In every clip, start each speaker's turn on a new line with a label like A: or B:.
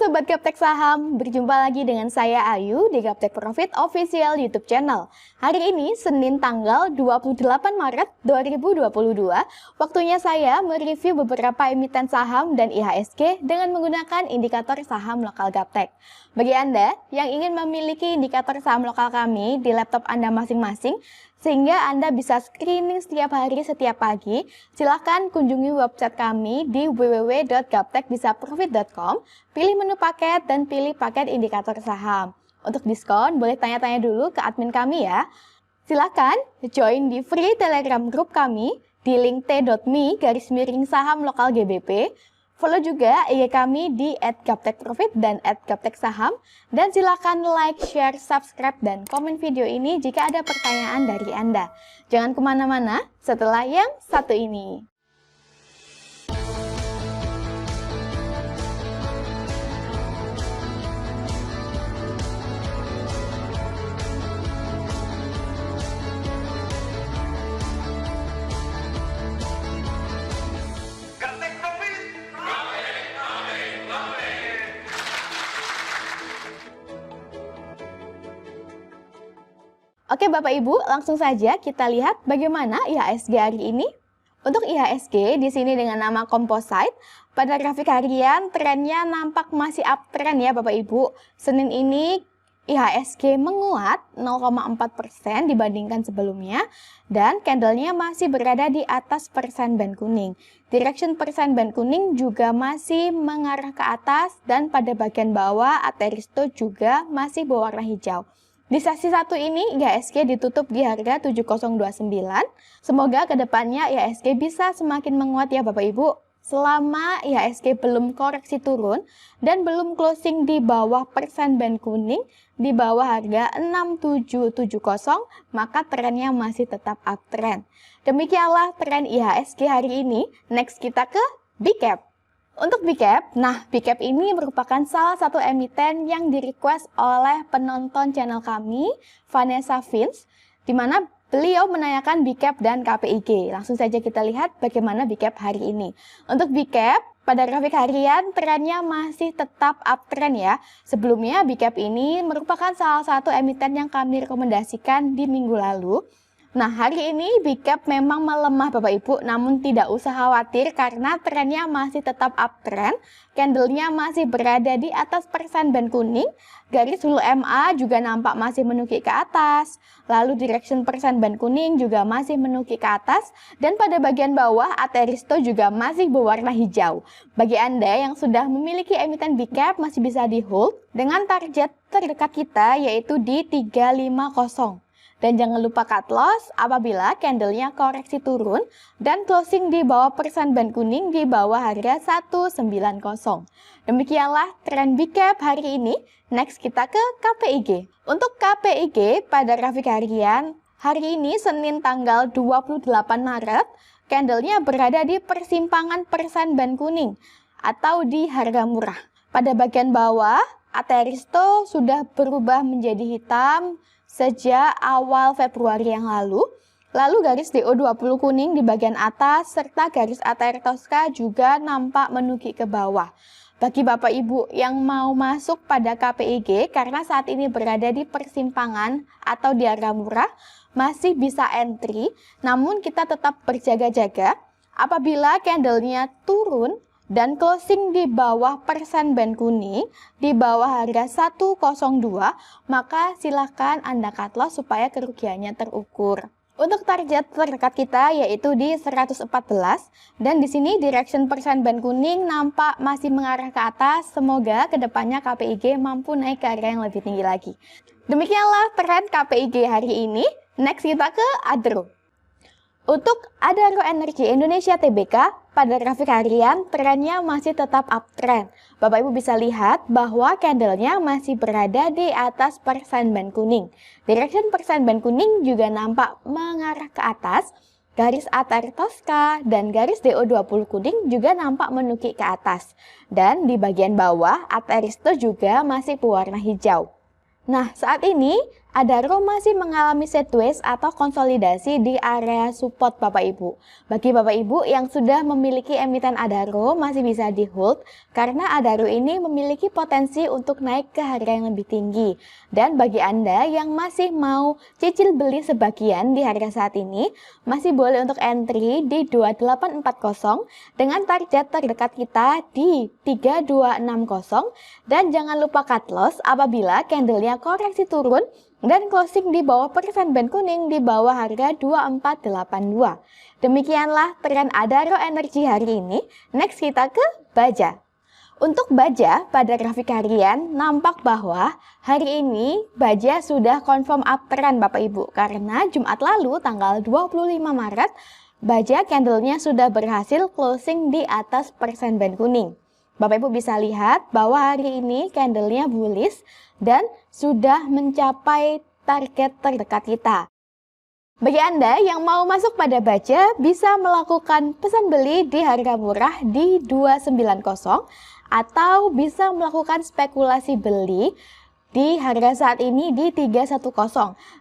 A: Sobat Gaptek Saham, berjumpa lagi dengan saya Ayu di Gaptek Profit Official YouTube Channel. Hari ini Senin tanggal 28 Maret 2022, waktunya saya mereview beberapa emiten saham dan IHSG dengan menggunakan indikator saham lokal Gaptek. Bagi Anda yang ingin memiliki indikator saham lokal kami di laptop Anda masing-masing, sehingga Anda bisa screening setiap hari, setiap pagi, silahkan kunjungi website kami di www.gaptekbisaprofit.com, pilih menu paket dan pilih paket indikator saham. Untuk diskon, boleh tanya-tanya dulu ke admin kami ya. Silahkan join di free telegram group kami di link t.me/saham lokal GBP. Follow juga IG kami di @gaptekprofit dan @gapteksaham. Dan silakan like, share, subscribe, dan komen video ini jika ada pertanyaan dari Anda. Jangan kemana-mana setelah yang satu ini. Oke Bapak Ibu, langsung saja kita lihat bagaimana IHSG hari ini. Untuk IHSG di sini dengan nama Composite, pada grafik harian trennya nampak masih uptrend ya Bapak Ibu. Senin ini IHSG menguat 0,4% dibandingkan sebelumnya dan candlenya masih berada di atas persen band kuning. Direction persen band kuning juga masih mengarah ke atas dan pada bagian bawah Ateristo juga masih berwarna hijau. Di sesi satu ini, IHSG ditutup di harga 7029. Semoga kedepannya IHSG bisa semakin menguat ya Bapak Ibu. Selama IHSG belum koreksi turun dan belum closing di bawah persen band kuning, di bawah harga 6770, maka trennya masih tetap uptrend. Demikianlah tren IHSG hari ini. Next kita ke BCAP. Untuk BCAP, BCAP ini merupakan salah satu emiten yang di-request oleh penonton channel kami, Vanessa Vince, di mana beliau menanyakan BCAP dan KPIG. Langsung saja kita lihat bagaimana BCAP hari ini. Untuk BCAP, pada grafik harian, trennya masih tetap uptrend ya. Sebelumnya, BCAP ini merupakan salah satu emiten yang kami rekomendasikan di minggu lalu. Nah, hari ini BCAP memang melemah Bapak Ibu, namun tidak usah khawatir karena trennya masih tetap uptrend. Candlenya masih berada di atas persen band kuning, garis hulu MA juga nampak masih menukik ke atas, lalu direction persen band kuning juga masih menukik ke atas, dan pada bagian bawah Ateristo juga masih berwarna hijau. Bagi Anda yang sudah memiliki emiten BCAP masih bisa di hold dengan target terdekat kita yaitu di 350. Dan jangan lupa cut loss apabila candlenya koreksi turun dan closing di bawah persen band kuning di bawah harga 190. Demikianlah tren BCAP hari ini. Next kita ke KPIG. Untuk KPIG pada grafik harian, hari ini Senin tanggal 28 Maret, candlenya berada di persimpangan persen band kuning atau di harga murah. Pada bagian bawah, Ateristo sudah berubah menjadi hitam sejak awal Februari yang lalu. Lalu garis DO20 kuning di bagian atas serta garis ATR Tosca juga nampak menukik ke bawah. Bagi Bapak Ibu yang mau masuk pada KPIG karena saat ini berada di persimpangan atau di harga murah, masih bisa entry, namun kita tetap berjaga-jaga. Apabila candlenya turun dan closing di bawah persen band kuning, di bawah harga 102, maka silakan Anda cut loss supaya kerugiannya terukur. Untuk target terdekat kita yaitu di 114, dan di sini direction persen band kuning nampak masih mengarah ke atas. Semoga kedepannya KPIG mampu naik ke harga yang lebih tinggi lagi. Demikianlah tren KPIG hari ini. Next kita ke Adro. Untuk Adaro Energi Indonesia Tbk, pada grafik harian trennya masih tetap uptrend. Bapak Ibu bisa lihat bahwa candlenya masih berada di atas persen band kuning. Direction persen band kuning juga nampak mengarah ke atas. Garis ATR Tosca dan garis DO20 kuning juga nampak menukik ke atas. Dan di bagian bawah Ateristo juga masih berwarna hijau. Nah, saat ini Adaro masih mengalami sideways atau konsolidasi di area support Bapak Ibu. Bagi Bapak Ibu yang sudah memiliki emiten Adaro masih bisa di hold karena Adaro ini memiliki potensi untuk naik ke harga yang lebih tinggi. Dan bagi Anda yang masih mau cicil beli sebagian di harga saat ini, masih boleh untuk entry di 2840 dengan target terdekat kita di 3260 dan jangan lupa cut loss apabila candlenya koreksi turun dan closing di bawah persen band kuning di bawah harga 2482. Demikianlah tren Adaro Energi hari ini. Next kita ke Baja. Untuk Baja pada grafik harian nampak bahwa hari ini Baja sudah confirm uptrend Bapak Ibu karena Jumat lalu tanggal 25 Maret Baja candlenya sudah berhasil closing di atas persen band kuning. Bapak Ibu bisa lihat bahwa hari ini candlenya bullish dan sudah mencapai target terdekat kita. Bagi Anda yang mau masuk pada Baja bisa melakukan pesan beli di harga murah di 290 atau bisa melakukan spekulasi beli di harga saat ini di 310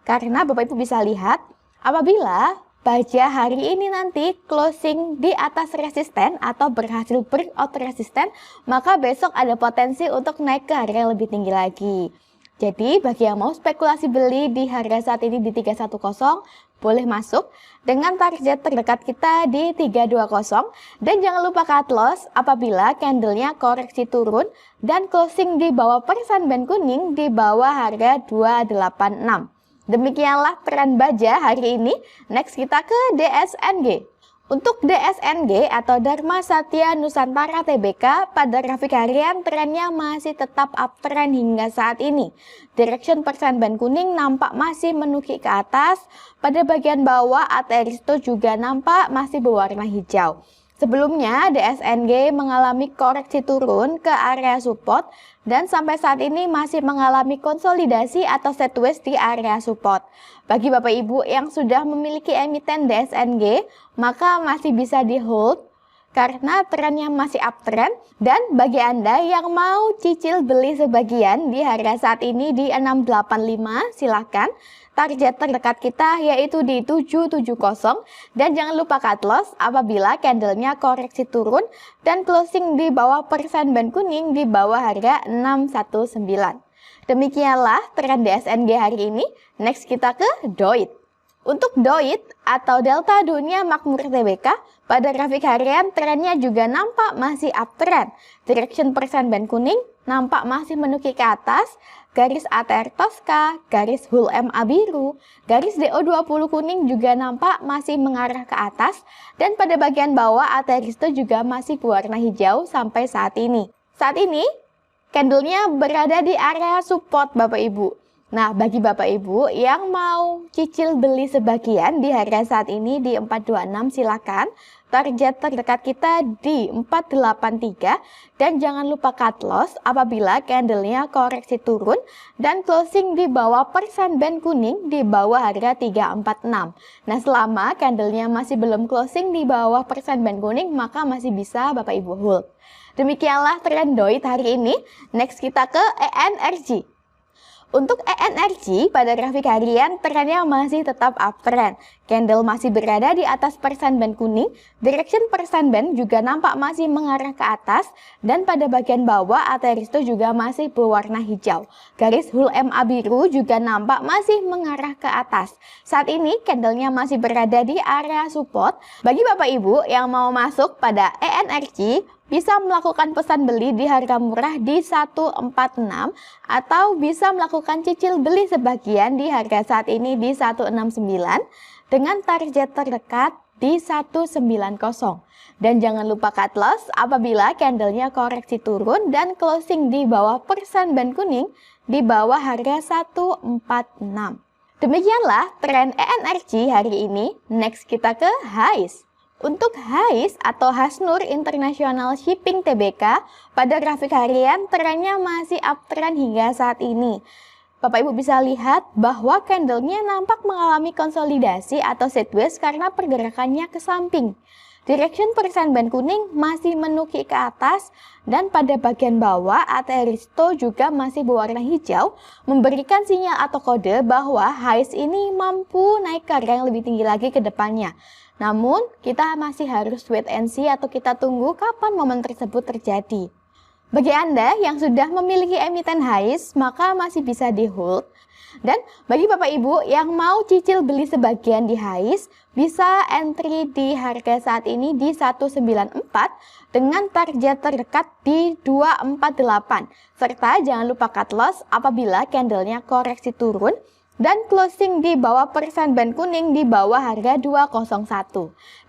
A: karena Bapak Ibu bisa lihat apabila Baja hari ini nanti closing di atas resisten atau berhasil breakout resisten, maka besok ada potensi untuk naik ke harga yang lebih tinggi lagi. Jadi bagi yang mau spekulasi beli di harga saat ini di 310, boleh masuk dengan target terdekat kita di 320 dan jangan lupa cut loss apabila candlenya koreksi turun dan closing di bawah persen band kuning di bawah harga 286. Demikianlah tren Baja hari ini. Next kita ke DSNG. Untuk DSNG atau Dharma Satya Nusantara Tbk pada grafik harian trennya masih tetap uptrend hingga saat ini. Direction persen band kuning nampak masih menukik ke atas. Pada bagian bawah Aristo juga nampak masih berwarna hijau. Sebelumnya DSNG mengalami koreksi turun ke area support dan sampai saat ini masih mengalami konsolidasi atau sideways di area support. Bagi Bapak Ibu yang sudah memiliki emiten DSNG, maka masih bisa di hold karena trennya masih uptrend. Dan bagi Anda yang mau cicil beli sebagian di harga saat ini di 685, silahkan. Target terdekat kita yaitu di 770 dan jangan lupa cut loss apabila candlenya koreksi turun dan closing di bawah persen band kuning di bawah harga 619. Demikianlah tren DSNG hari ini. Next kita ke DOIT. Untuk DOIT atau Delta Dunia Makmur Tbk pada grafik harian trennya juga nampak masih uptrend. Direction persen band kuning nampak masih menukik ke atas. Garis ATR Tosca, garis HUL MA biru, garis DO20 kuning juga nampak masih mengarah ke atas dan pada bagian bawah Aristo juga masih berwarna hijau sampai saat ini. Saat ini candlenya berada di area support Bapak Ibu. Nah, bagi Bapak Ibu yang mau cicil beli sebagian di harga saat ini di 426 silakan. Target terdekat kita di 483 dan jangan lupa cut loss apabila candlenya koreksi turun dan closing di bawah persen band kuning di bawah harga 346. Nah, selama candlenya masih belum closing di bawah persen band kuning maka masih bisa Bapak Ibu hold. Demikianlah tren DOIT hari ini. Next kita ke ENRG. Untuk ENRG pada grafik harian trennya masih tetap uptrend. Candle masih berada di atas persen band kuning, direction persen band juga nampak masih mengarah ke atas dan pada bagian bawah Aristo juga masih berwarna hijau. Garis HUL MA biru juga nampak masih mengarah ke atas. Saat ini candlenya masih berada di area support. Bagi Bapak Ibu yang mau masuk pada ENRG bisa melakukan pesan beli di harga murah di 146 atau bisa melakukan cicil beli sebagian di harga saat ini di 169 dengan target terdekat di 190. Dan jangan lupa cut loss apabila candlenya koreksi turun dan closing di bawah persen band kuning di bawah harga 146. Demikianlah tren ENRG hari ini. Next kita ke HAIS. Untuk HAIS atau Hasnur International Shipping Tbk pada grafik harian trennya masih uptrend hingga saat ini. Bapak Ibu bisa lihat bahwa candlenya nampak mengalami konsolidasi atau sideways karena pergerakannya ke samping. Direction persen band kuning masih menukik ke atas dan pada bagian bawah Ateristo juga masih berwarna hijau, memberikan sinyal atau kode bahwa HISE ini mampu naik ke area yang lebih tinggi lagi ke depannya. Namun, kita masih harus wait and see atau kita tunggu kapan momen tersebut terjadi. Bagi Anda yang sudah memiliki emiten HISE, maka masih bisa di hold. Dan bagi Bapak Ibu yang mau cicil beli sebagian di HISE, bisa entry di harga saat ini di 194 dengan target terdekat di 248. Serta jangan lupa cut loss apabila candlenya koreksi turun dan closing di bawah persen band kuning di bawah harga 201.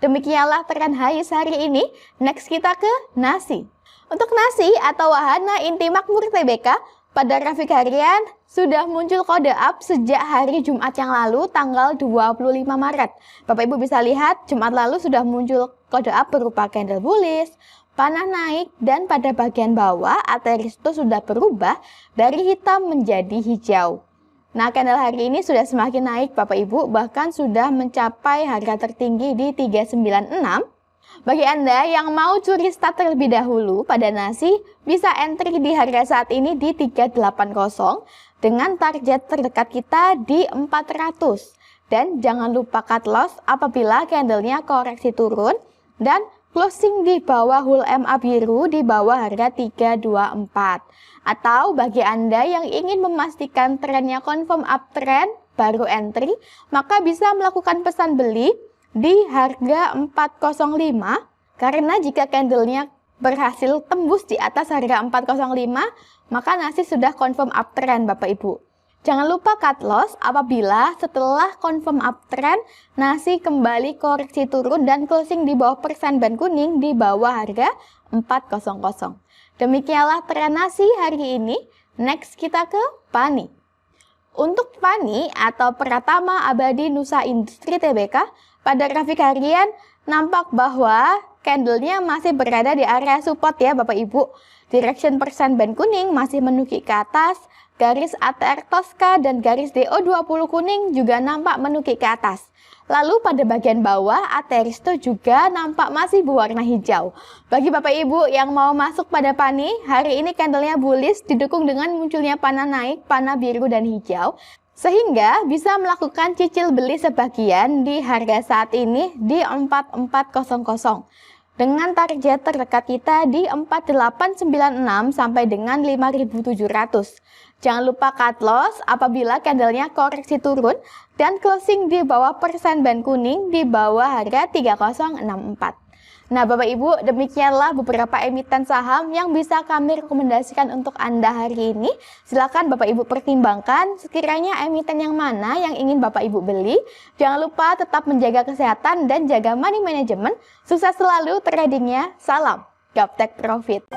A: Demikianlah tren HISE hari ini. Next kita ke nasi. Untuk nasi atau wahana inti makmur TBK, pada grafik harian sudah muncul kode up sejak hari Jumat yang lalu tanggal 25 Maret. Bapak Ibu bisa lihat Jumat lalu sudah muncul kode up berupa candle bullish, panah naik, dan pada bagian bawah Ateristo sudah berubah dari hitam menjadi hijau. Nah, candle hari ini sudah semakin naik Bapak Ibu, bahkan sudah mencapai harga tertinggi di 396. Bagi Anda yang mau curi start terlebih dahulu pada nasi, bisa entry di harga saat ini di 380 dengan target terdekat kita di 400. Dan jangan lupa cut loss apabila candlenya koreksi turun dan closing di bawah hul MA biru di bawah harga 324. Atau bagi Anda yang ingin memastikan trennya confirm uptrend baru entry, maka bisa melakukan pesan beli di harga 405 karena jika candlenya berhasil tembus di atas harga 405 maka nasi sudah confirm uptrend Bapak Ibu. Jangan lupa cut loss apabila setelah confirm uptrend nasi kembali koreksi turun dan closing di bawah persen band kuning di bawah harga 400. Demikianlah tren nasi hari ini. Next kita ke PANI. Untuk PANI atau Pratama Abadi Nusa Industri TBK, pada grafik harian nampak bahwa candlenya masih berada di area support ya Bapak Ibu. Direction persen band kuning masih menukik ke atas, garis ATR Tosca dan garis DO20 kuning juga nampak menukik ke atas. Lalu pada bagian bawah Ateristo juga nampak masih berwarna hijau. Bagi Bapak Ibu yang mau masuk pada PANI, hari ini candlenya bullish didukung dengan munculnya panah naik, panah biru dan hijau. Sehingga bisa melakukan cicil beli sebagian di harga saat ini di 4400 dengan target terdekat kita di 4896 sampai dengan 5700. Jangan lupa cut loss apabila candlenya koreksi turun dan closing di bawah persen band kuning di bawah harga 3064. Nah Bapak Ibu, demikianlah beberapa emiten saham yang bisa kami rekomendasikan untuk Anda hari ini. Silakan Bapak Ibu pertimbangkan sekiranya emiten yang mana yang ingin Bapak Ibu beli. Jangan lupa tetap menjaga kesehatan dan jaga money management. Sukses selalu tradingnya. Salam Gaptek Profit.